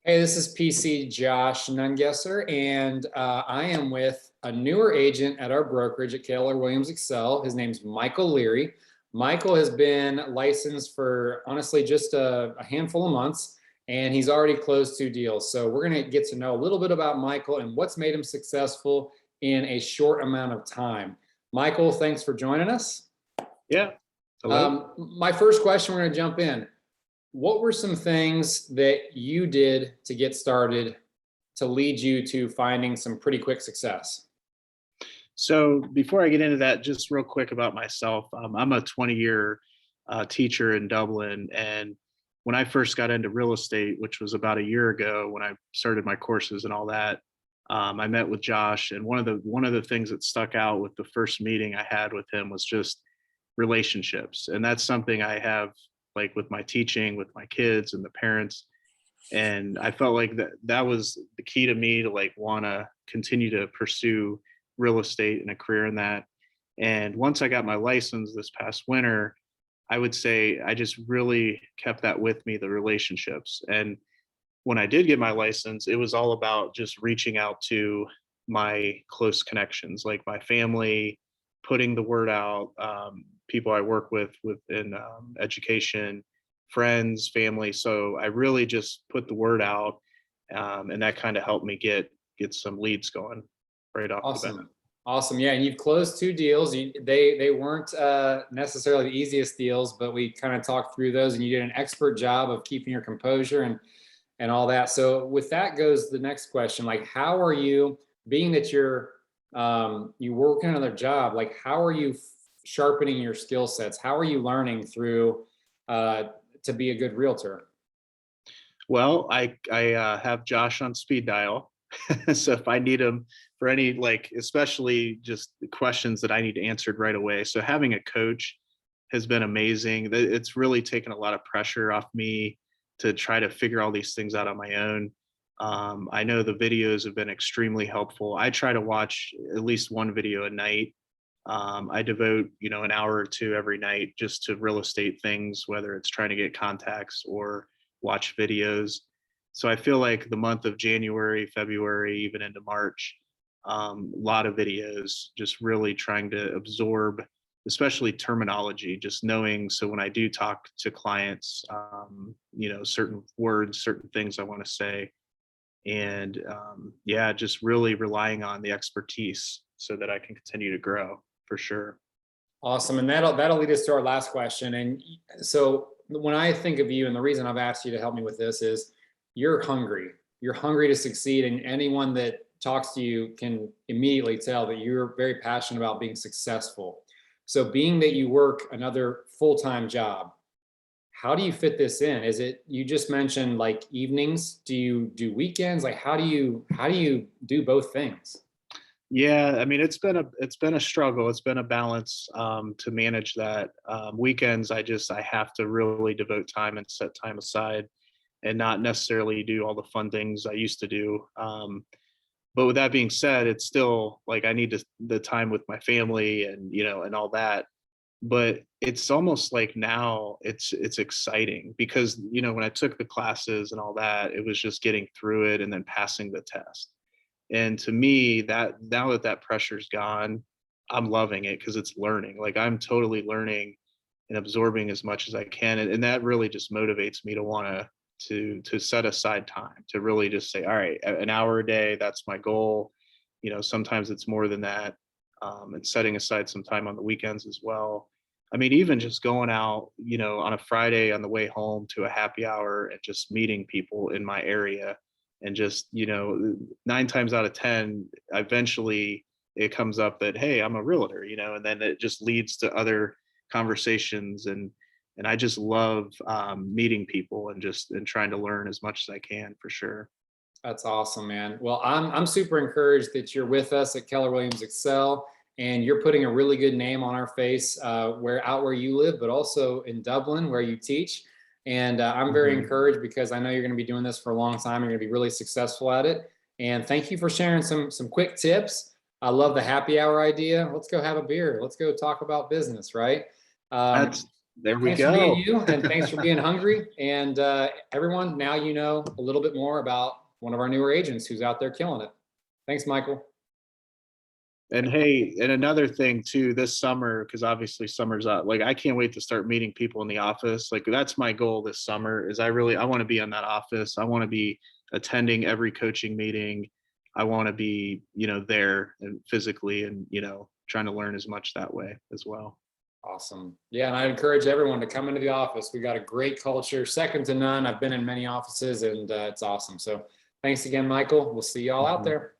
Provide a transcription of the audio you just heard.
Hey, this is PC Josh Nungesser, and I am with a newer agent at our brokerage at Keller Williams Excel. His name's Michael Leary. Michael has been licensed for honestly just a handful of months, and he's already closed 2 deals. So we're going to get to know a little bit about Michael and what's made him successful in a short amount of time. Michael, thanks for joining us. Yeah. Hello. My first question, we're going to jump in. What were some things that you did to get started to lead you to finding some pretty quick success? So before I get into that, just real quick about myself. I'm a 20-year teacher in Dublin, and when I first got into real estate, which was about a year ago, when I started my courses and all that, I met with Josh, and one of the things that stuck out with the first meeting I had with him was just relationships, and that's something I have like with my teaching, with my kids and the parents. And I felt like that was the key to me to like want to continue to pursue real estate and a career in that. And once I got my license this past winter, I would say I just really kept that with me, the relationships. And when I did get my license, it was all about just reaching out to my close connections, like my family, putting the word out, people I work with within education, friends, family. So I really just put the word out, and that kind of helped me get some leads going right off the bat. Awesome. Awesome. Yeah. And you've closed 2 deals. They weren't necessarily the easiest deals, but we kind of talked through those and you did an expert job of keeping your composure and all that. So with that goes the next question, like, how are you, being that you work another job, like how are you sharpening your skill sets? How are you learning through to be a good realtor? Well, I have Josh on speed dial, so if I need him for any like, especially just the questions that I need answered right away. So having a coach has been amazing. It's really taken a lot of pressure off me to try to figure all these things out on my own. I know the videos have been extremely helpful. I try to watch at least one video a night. I devote, an hour or two every night just to real estate things, whether it's trying to get contacts or watch videos. So I feel like the month of January, February, even into March, a lot of videos, just really trying to absorb, especially terminology, just knowing. So when I do talk to clients, certain words, certain things I want to say, and yeah, just really relying on the expertise so that I can continue to grow for sure. Awesome. And that'll lead us to our last question. And so when I think of you, and the reason I've asked you to help me with this is you're hungry. You're hungry to succeed. And anyone that talks to you can immediately tell that you're very passionate about being successful. So being that you work another full-time job, how do you fit this in? Is it, you just mentioned like evenings? Do you do weekends? Like how do you do both things? Yeah, I mean it's been a struggle. It's been a balance to manage that. Weekends, I have to really devote time and set time aside, and not necessarily do all the fun things I used to do. But with that being said, it's still like I need the time with my family and and all that. But it's almost like now it's exciting because when I took the classes and all that, it was just getting through it and then passing the test. And to me, that now that that pressure's gone, I'm loving it because it's learning. Like I'm totally learning and absorbing as much as I can, and that really just motivates me to want to set aside time to really just say, all right, an hour a day, that's my goal. Sometimes it's more than that, and setting aside some time on the weekends as well. I mean, even just going out, on a Friday on the way home to a happy hour and just meeting people in my area, and just 9 times out of 10 eventually it comes up that, hey, I'm a realtor, and then it just leads to other conversations. And I just love meeting people and trying to learn as much as I can for sure. That's awesome, man. Well, I'm super encouraged that you're with us at Keller Williams Excel, and you're putting a really good name on our face where you live, but also in Dublin where you teach. And I'm very Mhm. encouraged because I know you're going to be doing this for a long time. You're going to be really successful at it. And thank you for sharing some quick tips. I love the happy hour idea. Let's go have a beer. Let's go talk about business, right? That's Um, There we Thanks for being go. you, and thanks for being hungry. And everyone, now you know a little bit more about one of our newer agents who's out there killing it. Thanks, Michael. And hey, and another thing too, this summer, because obviously summer's up, like I can't wait to start meeting people in the office. Like that's my goal this summer is I want to be in that office. I want to be attending every coaching meeting. I want to be, there and physically and, trying to learn as much that way as well. Awesome. Yeah, and I encourage everyone to come into the office. We got a great culture, second to none. I've been in many offices, and it's awesome. So thanks again, Michael. We'll see you all out there.